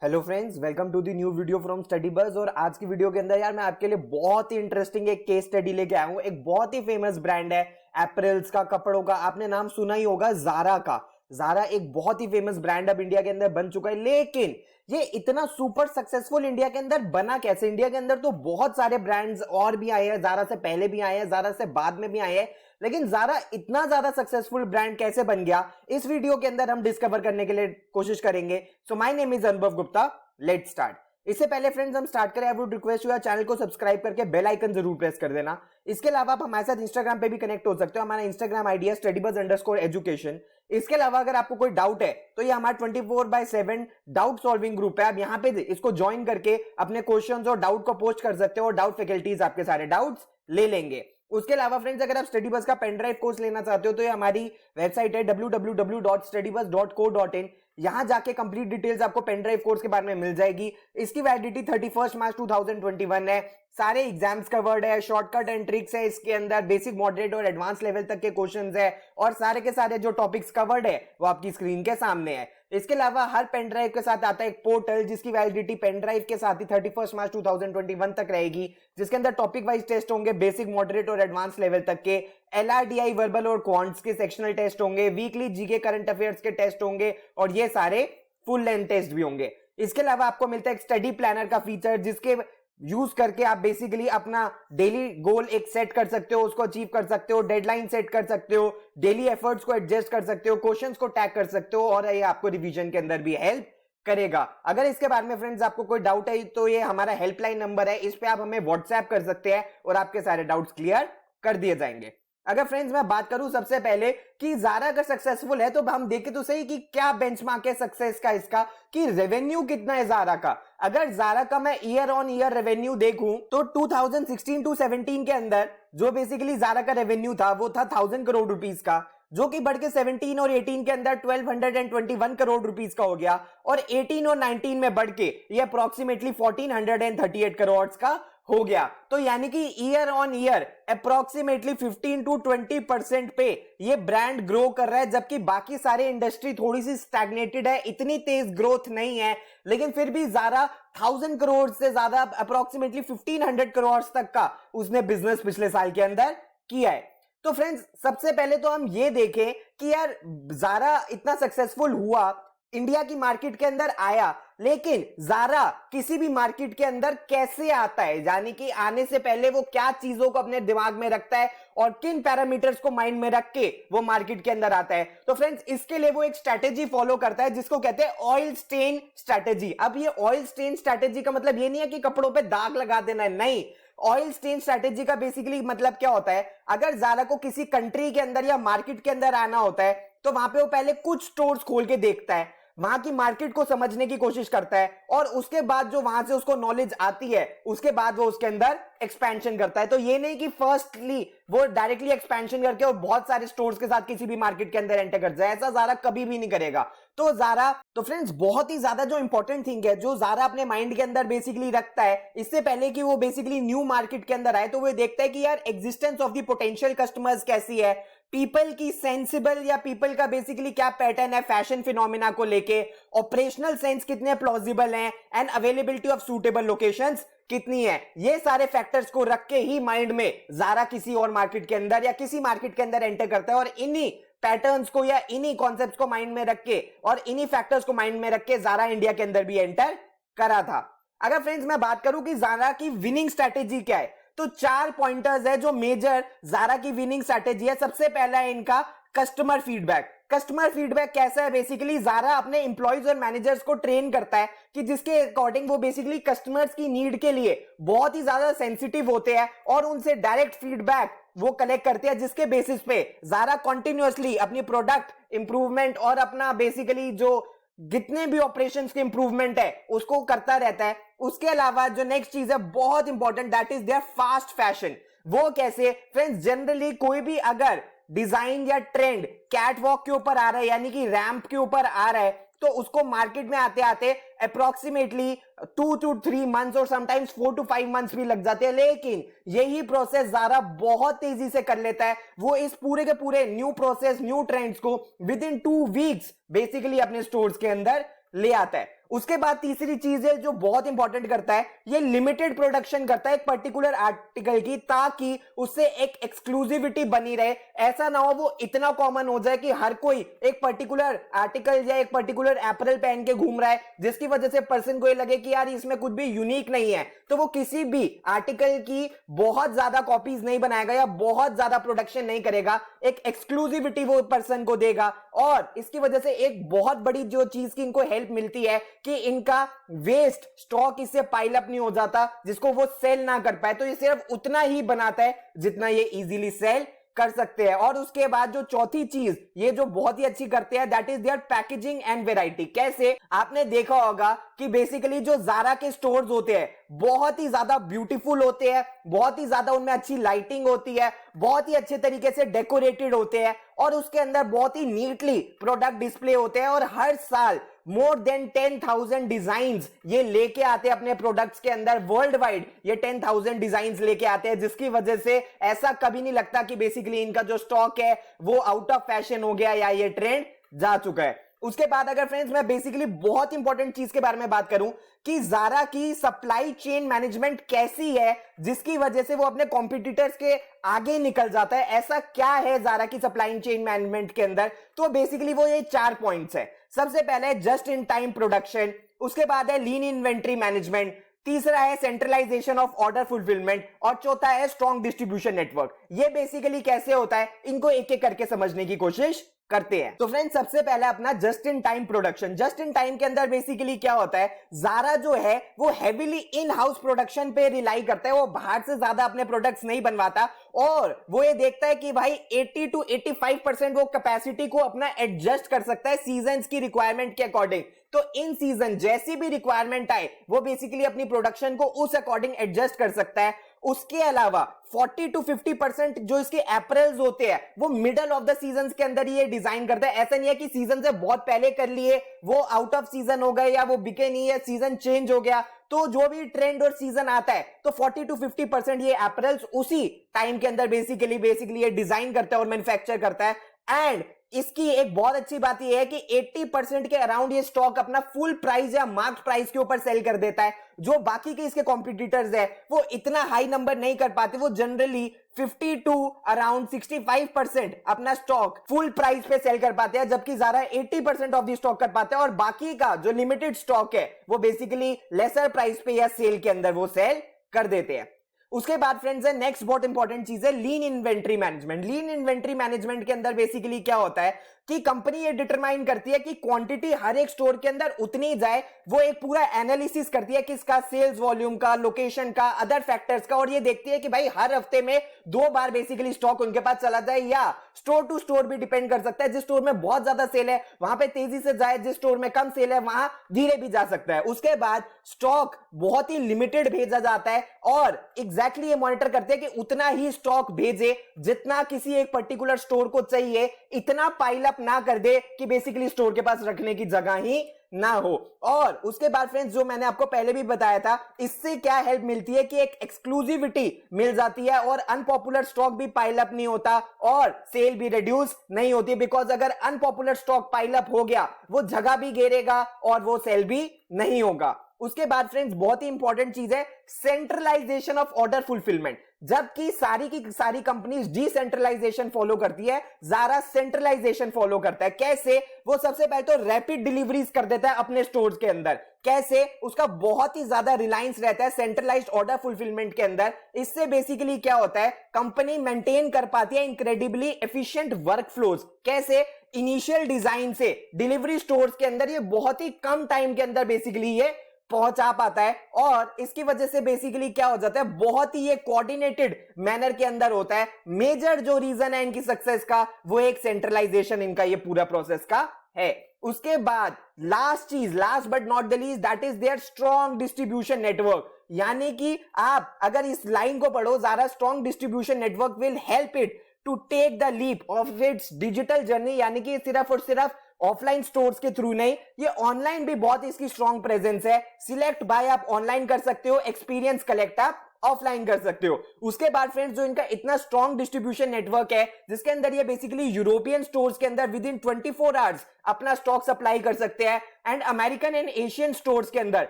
Hello friends, welcome to the new video from study buzz. और आज की video के अंदर यार मैं आपके लिए बहुत ही इंटरेस्टिंग एक केस स्टडी लेके आया हूं। एक बहुत ही फेमस ब्रांड है एप्पल्स का, कपड़ों का। आपने नाम सुना ही होगा, ज़ारा का। ज़ारा एक बहुत ही फेमस ब्रांड अब इंडिया के अंदर बन चुका है, लेकिन ये इतना सुपर सक्सेसफुल इंडिया के अंदर बना कैसे? इंडिया के अंदर तो बहुत सारे ब्रांड्स और भी आए हैं, ज़ारा से पहले भी आए हैं, ज़ारा से बाद में भी आए हैं, लेकिन ज़ारा इतना ज्यादा सक्सेसफुल ब्रांड कैसे बन गया, इस वीडियो के अंदर हम डिस्कवर करने के लिए कोशिश करेंगे। सो माय नेम इज अनुभव गुप्ता, लेट्स स्टार्ट। इससे पहले फ्रेंड्स हम स्टार्ट करें, I would request you channel को सब्सक्राइब करके बेल आइकन जरूर प्रेस कर देना। इसके अलावा आप हमारे साथ इंस्टाग्राम पे भी कनेक्ट हो सकते हो। हमारा इंस्टाग्राम आईडी है studybuzz_education। इसके अलावा अगर आपको कोई डाउट है तो ये हमारा 24/7 डाउट सॉल्विंग ग्रुप है। आप यहाँ पे इसको ज्वाइन करके अपने क्वेश्चंस और डाउट को पोस्ट कर सकते हो और डाउट फैकल्टीज आपके सारे डाउट्स ले लेंगे। उसके अलावा फ्रेंड्स, अगर आप स्टडी बस का पेनड्राइव कोर्स लेना चाहते हो तो ये हमारी वेबसाइट है www.studybuzz.co.in। यहां जाके कंप्लीट डिटेल्स आपको पेनड्राइव कोर्स के बारे में मिल जाएगी। इसकी वैलिडिटी 31 मार्च 2021 है। सारे एग्जाम्स कवर्ड है, शॉर्टकट एंड ट्रिक्स है इसके अंदर, बेसिक, मॉडरेट और एडवांस लेवल तक के क्वेश्चंस है, और सारे के सारे जो टॉपिक्स कवर्ड है वो आपकी स्क्रीन के सामने है। इसके अलावा हर पेन ड्राइव के साथ आता है एक पोर्टल, जिसकी वैलिडिटी पेन ड्राइव के साथ ही 31 मार्च 2021 तक रहेगी, जिसके अंदर टॉपिक वाइज टेस्ट होंगे, बेसिक, मॉडरेट और एडवांस लेवल तक के। LRDI वर्बल और क्वांट्स के सेक्शनल टेस्ट होंगे, वीकली जीके करंट अफेयर्स के टेस्ट होंगे, और ये सारे फुल लेंथ टेस्ट भी होंगे। इसके अलावा आपको मिलता है एक स्टडी प्लानर का फीचर, जिसके यूज करके आप बेसिकली अपना डेली गोल एक सेट कर सकते हो, उसको अचीव कर सकते हो, डेडलाइन सेट कर सकते हो, डेली एफर्ट्स को एडजस्ट कर सकते हो, क्वेश्चंस को टैग कर सकते हो, और ये आपको रिवीजन के अंदर भी हेल्प करेगा। अगर इसके बारे में फ्रेंड्स आपको कोई डाउट है तो ये हमारा हेल्पलाइन नंबर है, इस पे आप हमें व्हाट्सएप कर सकते हैं और आपके सारे डाउट्स क्लियर कर दिए जाएंगे। अगर फ्रेंड्स मैं बात करूं सबसे पहले कि ज़ारा अगर सक्सेसफुल है तो हम देखें तो सही कि क्या बेंचमार्क है सक्सेस का इसका, कि रेवेन्यू कितना है ज़ारा का। अगर ज़ारा का मैं ईयर ऑन ईयर रेवेन्यू देखूं तो 2016 टू 17 के अंदर जो बेसिकली ज़ारा का रेवेन्यू था वो था 1000 करोड़ रुपीस का, जो कि बढ़ के 17 और 18 के अंदर 1221 करोड़ रुपीस का हो गया, और 18 और 19 में बढ़ के ये अप्रोक्सीमेटली 1438 करोड़ का हो गया। तो यानी कि year on year approximately 15 to 20% पे ये ब्रांड ग्रो कर रहा है, जबकि बाकी सारे इंडस्ट्री थोड़ी सी स्टैग्नेटेड है, इतनी तेज ग्रोथ नहीं है, लेकिन फिर भी ज़ारा 1000 करोड़ से ज्यादा अप्रोक्सीमेटली 1500 करोड़ तक का उसने बिजनेस पिछले साल के अंदर किया है। तो फ्रेंड्स सबसे पहले तो हम ये देखें कि यार ज़ारा इतना सक्सेसफुल हुआ, इंडिया की मार्केट के अंदर आया, लेकिन ज़ारा किसी भी मार्केट के अंदर कैसे आता है, यानी कि आने से पहले वो क्या चीजों को अपने दिमाग में रखता है और किन पैरामीटर्स को माइंड में रख के वो मार्केट के अंदर आता है। तो फ्रेंड्स इसके लिए वो एक स्ट्रैटेजी फॉलो करता है जिसको कहते हैं ऑयल स्टेन स्ट्रैटेजी। अब ये ऑयल स्टेन स्ट्रैटेजी का मतलब ये नहीं है कि कपड़ों पे दाग लगा देना है, नहीं। ऑयल स्टेन स्ट्रैटेजी का बेसिकली मतलब क्या होता है, अगर ज़ारा को किसी कंट्री के अंदर या मार्केट के अंदर आना होता है तो वहां पे वो पहले कुछ स्टोर्स खोल के देखता है, वहां की मार्केट को समझने की कोशिश करता है, और उसके बाद जो वहां से उसको नॉलेज आती है उसके बाद वो उसके अंदर एक्सपेंशन करता है। तो ये नहीं कि फर्स्टली वो डायरेक्टली एक्सपेंशन करके और बहुत सारे स्टोर्स के साथ किसी भी मार्केट के अंदर एंटर कर जाए, ऐसा ज़ारा कभी भी नहीं करेगा। तो ज़ारा, तो फ्रेंड्स बहुत ही ज्यादा जो इंपॉर्टेंट थिंग है जो ज़ारा अपने माइंड के अंदर बेसिकली रखता है, इससे पहले कि वो बेसिकली न्यू मार्केट के अंदर आए, तो वो देखता है कि यार existence of the potential customers कैसी है, पीपल की सेंसिबल या पीपल का बेसिकली क्या पैटर्न है फैशन फिनोमिना को लेके, ऑपरेशनल सेंस कितने प्लॉजिबल हैं, and availability of suitable locations कितनी है। ये सारे फैक्टर्स को रख के ही माइंड में ज़ारा किसी और मार्केट के अंदर या किसी मार्केट के अंदर एंटर करता है, और इन्हीं पैटर्न्स को या इन्हीं कॉन्सेप्ट्स को माइंड में रख के और इन्हीं फैक्टर्स को माइंड में रख के ज़ारा इंडिया के अंदर भी एंटर करा था। अगर फ्रेंड्स मैं बात करूं कि ज़ारा की विनिंग स्ट्रैटेजी क्या है, तो 4 पॉइंटर्स है जो मेजर ज़ारा की विनिंग स्ट्रैटेजी है। सबसे पहला है इनका कस्टमर फीडबैक। कस्टमर फीडबैक कैसा है, बेसिकली ज़ारा अपने एम्प्लॉइज और मैनेजर्स को ट्रेन करता है कि जिसके अकॉर्डिंग वो बेसिकली कस्टमर्स की नीड के लिए बहुत ही ज्यादा सेंसिटिव होते हैं और उनसे डायरेक्ट फीडबैक वो कलेक्ट करते हैं, जिसके बेसिस पे ज़ारा कंटिन्यूअसली अपनी प्रोडक्ट इंप्रूवमेंट और अपना बेसिकली जो जितने भी ऑपरेशंस के इंप्रूवमेंट है उसको करता रहता है। उसके अलावा जो नेक्स्ट चीज है बहुत important, that is their fast fashion. वो कैसे फ्रेंड्स, जनरली कोई भी अगर डिजाइन या ट्रेंड कैट वॉक के ऊपर आ रहा है, यानी कि रैंप के ऊपर आ रहा है, तो उसको मार्केट में आते आते अप्रोक्सीमेटली 2 to 3 मंथ्स और समटाइम्स 4 to 5 मंथ्स भी लग जाते हैं, लेकिन यही प्रोसेस ज़ारा बहुत तेजी से कर लेता है। वो इस पूरे के पूरे न्यू प्रोसेस, न्यू ट्रेंड्स को विद इन 2 वीक्स बेसिकली अपने स्टोर्स के अंदर ले आता है। उसके बाद तीसरी चीज है जो बहुत इंपॉर्टेंट करता है, ये लिमिटेड प्रोडक्शन करता है एक पर्टिकुलर आर्टिकल की, ताकि उससे एक एक्सक्लूसिविटी बनी रहे। ऐसा ना हो वो इतना कॉमन हो जाए कि हर कोई एक पर्टिकुलर आर्टिकल या एक पर्टिकुलर एपरल पहन के घूम रहा है, जिसकी वजह से पर्सन को ये लगे कि यार इसमें कुछ भी यूनिक नहीं है, तो वो किसी भी आर्टिकल की बहुत ज्यादा कॉपीज नहीं बनाएगा या बहुत ज्यादा प्रोडक्शन नहीं करेगा, एक एक्सक्लूसिविटी वो पर्सन को देगा। और इसकी वजह से एक बहुत बड़ी जो चीज की इनको हेल्प मिलती है कि इनका वेस्ट स्टॉक इससे पाइल अप नहीं हो जाता जिसको वो सेल ना कर पाए, तो ये सिर्फ उतना ही बनाता है जितना ये इजीली सेल कर सकते हैं। और उसके बाद जो चौथी चीज ये जो बहुत ही अच्छी करते हैं, that is their packaging and variety. कैसे, आपने देखा होगा कि बेसिकली जो ज़ारा के स्टोर्स होते हैं बहुत ही ज्यादा ब्यूटीफुल होते हैं, बहुत ही ज्यादा उनमें अच्छी लाइटिंग होती है, बहुत ही अच्छे तरीके से डेकोरेटेड होते हैं, और उसके अंदर बहुत ही नीटली प्रोडक्ट डिस्प्ले होते हैं। और हर साल मोर देन 10,000 डिजाइन्स ये लेके आते हैं अपने प्रोडक्ट्स के अंदर, वर्ल्ड वाइड ये 10,000 डिजाइन्स लेके आते हैं, जिसकी वजह से ऐसा कभी नहीं लगता कि बेसिकली इनका जो स्टॉक है वो आउट ऑफ फैशन हो गया या ये ट्रेंड जा चुका है। उसके बाद अगर फ्रेंड्स मैं बेसिकली बहुत इंपॉर्टेंट चीज के बारे में बात करूं कि ज़ारा की सप्लाई चेन मैनेजमेंट कैसी है जिसकी वजह से वो अपने कॉम्पिटिटर्स के आगे निकल जाता है, ऐसा क्या है ज़ारा की सप्लाई चेन मैनेजमेंट के अंदर, तो बेसिकली वो ये 4 पॉइंट्स है। सबसे पहले है जस्ट इन टाइम प्रोडक्शन, उसके बाद है लीन इन्वेंट्री मैनेजमेंट, तीसरा है सेंट्रलाइजेशन ऑफ ऑर्डर फुलफिलमेंट, और चौथा है स्ट्रॉन्ग डिस्ट्रीब्यूशन नेटवर्क। ये बेसिकली कैसे होता है इनको एक एक करके समझने की कोशिश करते हैं। तो फ्रेंड्स सबसे पहले अपना just in time production. Just in time के अंदर बेसिकली क्या होता है, ज़ारा जो है वो हेवीली इन हाउस प्रोडक्शन पे रिलाई करता है, वो बाहर से ज्यादा अपने प्रोडक्ट्स नहीं बनवाता, और वो ये देखता है कि भाई 80 to 85% वो कैपेसिटी को अपना एडजस्ट कर सकता है सीजन्स की रिक्वायरमेंट के अकॉर्डिंग। तो इन सीजन जैसी भी रिक्वायरमेंट आए वो बेसिकली अपनी प्रोडक्शन को उस अकॉर्डिंग एडजस्ट कर सकता है। उसके अलावा 40 to 50% जो इसके अप्रैल्स होते हैं वो मिडल ऑफ द सीजन के अंदर ये डिजाइन करता है। ऐसा नहीं है कि सीजन से बहुत पहले कर लिए, वो आउट ऑफ सीजन हो गए या वो बिके नहीं है, सीजन चेंज हो गया, तो जो भी ट्रेंड और सीजन आता है तो 40 to 50% ये अप्रैल्स उसी टाइम के अंदर बेसिकली ये डिजाइन करता है और मैन्युफैक्चर करता है। एंड इसकी एक बहुत अच्छी बात यह है कि 80% के अराउंड ये स्टॉक अपना फुल प्राइस या मार्क्ड प्राइस के ऊपर सेल कर देता है। जो बाकी के इसके कॉम्पिटिटर्स है वो इतना हाई नंबर नहीं कर पाते, वो जनरली 50 to अराउंड 65% अपना स्टॉक फुल प्राइस पे सेल कर पाते हैं, जबकि ज़ारा 80% ऑफ दी स्टॉक कर पाते हैं, और बाकी का जो लिमिटेड स्टॉक है वो बेसिकली लेसर प्राइस पे या सेल के अंदर वो सेल कर देते हैं। उसके बाद फ्रेंड्स है नेक्स्ट बहुत इंपॉर्टेंट चीज है लीन इन्वेंट्री मैनेजमेंट। लीन इन्वेंट्री मैनेजमेंट के अंदर बेसिकली क्या होता है कि कंपनी ये डिटरमाइन करती है कि क्वांटिटी हर एक स्टोर के अंदर उतनी जाए, वो एक पूरा एनालिसिस करती है किसका, सेल्स वॉल्यूम का, लोकेशन का, अदर फैक्टर्स का, और ये देखती है कि भाई हर हफ्ते में 2 बार बेसिकली स्टॉक उनके पास चला जाए, या स्टोर टू स्टोर भी डिपेंड कर सकता है। जिस स्टोर में बहुत ज्यादा सेल है वहां पे तेजी से जाए, जिस स्टोर में कम सेल है वहां धीरे भी जा सकता है। उसके बाद स्टॉक बहुत ही लिमिटेड भेजा जाता है, और एग्जैक्टली ये मॉनिटर करते हैं कि उतना ही स्टॉक भेजे जितना किसी एक पर्टिकुलर स्टोर को चाहिए, इतना पाइल अप ना कर दे कि बेसिकली स्टोर के पास रखने की जगह ही ना हो। और उसके बाद फ्रेंड्स जो मैंने आपको पहले भी बताया था, इससे क्या हेल्प मिलती है कि एक एक्सक्लूसिविटी मिल जाती है, और अनपॉपुलर स्टॉक भी पाइल अप नहीं होता और सेल भी रिड्यूस नहीं होती, बिकॉज अगर अनपॉपुलर स्टॉक पाइल अप हो गया वो जगह भी घेरेगा और वो सेल भी नहीं होगा। उसके बाद फ्रेंड्स बहुत ही इंपॉर्टेंट चीज है सेंट्रलाइजेशन ऑफ ऑर्डर फुलफिलमेंट। जबकि सारी की सारी कंपनीज डिसेंट्रलाइजेशन फॉलो करती है, ज़ारा सेंट्रलाइजेशन फॉलो करता है। कैसे, वो सबसे पहले तो रैपिड डिलीवरीज कर देता है अपने स्टोर्स के अंदर। कैसे, उसका बहुत ही ज्यादा रिलायंस रहता है सेंट्रलाइज्ड ऑर्डर फुलफिलमेंट के अंदर। इससे बेसिकली क्या होता है, कंपनी मेंटेन कर पाती है इनक्रेडिबली एफिशिएंट वर्क फ्लोज। कैसे, इनिशियल डिजाइन से डिलीवरी स्टोर्स के अंदर ये बहुत ही कम टाइम के अंदर बेसिकली ये पहुंचा पाता है, और इसकी वजह से बेसिकली क्या हो जाता है, बहुत ही ये कोऑर्डिनेटेड मैनर के अंदर होता है। मेजर जो रीजन है इनकी सक्सेस का वो एक सेंट्रलाइजेशन इनका ये पूरा प्रोसेस का है। उसके बाद लास्ट चीज, last but not the least, that is their strong distribution network. यानी कि आप अगर इस लाइन को पढ़ो, Zara strong distribution network will help it to take the leap of its digital journey. यानी कि सिर्फ और सिर्फ ऑफलाइन स्टोर्स के थ्रू नहीं, ये ऑनलाइन भी बहुत इसकी स्ट्रॉन्ग प्रेजेंस है। सिलेक्ट बाय आप ऑनलाइन कर सकते हो, एक्सपीरियंस कलेक्ट आप ऑफलाइन कर सकते हो। उसके बाद फ्रेंड्स जो इनका इतना स्ट्रॉन्ग डिस्ट्रीब्यूशन नेटवर्क है जिसके अंदर ये बेसिकली यूरोपियन स्टोर्स के अंदर विद इन 24 आवर्स अपना स्टॉक सप्लाई कर सकते हैं and American and Asian stores के अंदर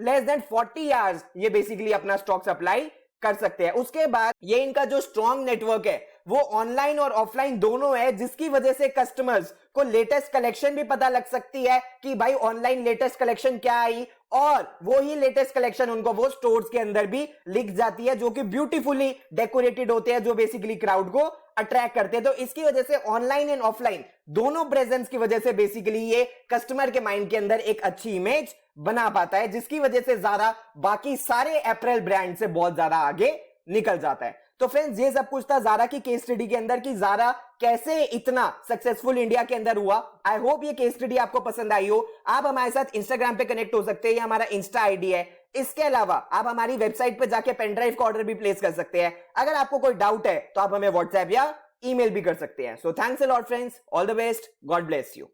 लेस देन 40 आवर्स ये बेसिकली अपना स्टॉक सप्लाई कर सकते हैं। उसके बाद ये इनका जो स्ट्रॉन्ग नेटवर्क है वो ऑनलाइन और ऑफलाइन दोनों है, जिसकी वजह से कस्टमर्स को लेटेस्ट कलेक्शन भी पता लग सकती है कि भाई ऑनलाइन लेटेस्ट कलेक्शन क्या आई, और वो ही लेटेस्ट कलेक्शन उनको वो स्टोर्स के अंदर भी लिख जाती है जो कि ब्यूटीफुली डेकोरेटेड होते हैं, जो बेसिकली क्राउड को अट्रैक्ट करते हैं। तो इसकी वजह से ऑनलाइन एंड ऑफलाइन दोनों प्रेजेंस की वजह से बेसिकली ये कस्टमर के माइंड के अंदर एक अच्छी इमेज बना पाता है, जिसकी वजह से ज़ारा बाकी सारे अपैरल ब्रांड से बहुत ज्यादा आगे निकल जाता है। तो फ्रेंड्स ये सब कुछ था ज़ारा की केस स्टडी के अंदर कि ज़ारा कैसे इतना सक्सेसफुल इंडिया के अंदर हुआ। आई होप ये केस स्टडी आपको पसंद आई हो। आप हमारे साथ इंस्टाग्राम पे कनेक्ट हो सकते हैं, ये हमारा इंस्टा आईडी है। इसके अलावा आप हमारी वेबसाइट पे जाके पेन ड्राइव का ऑर्डर भी प्लेस कर सकते हैं। अगर आपको कोई डाउट है तो आप हमें व्हाट्सएप या ईमेल भी कर सकते हैं। So thanks a lot friends, all the best, God bless you.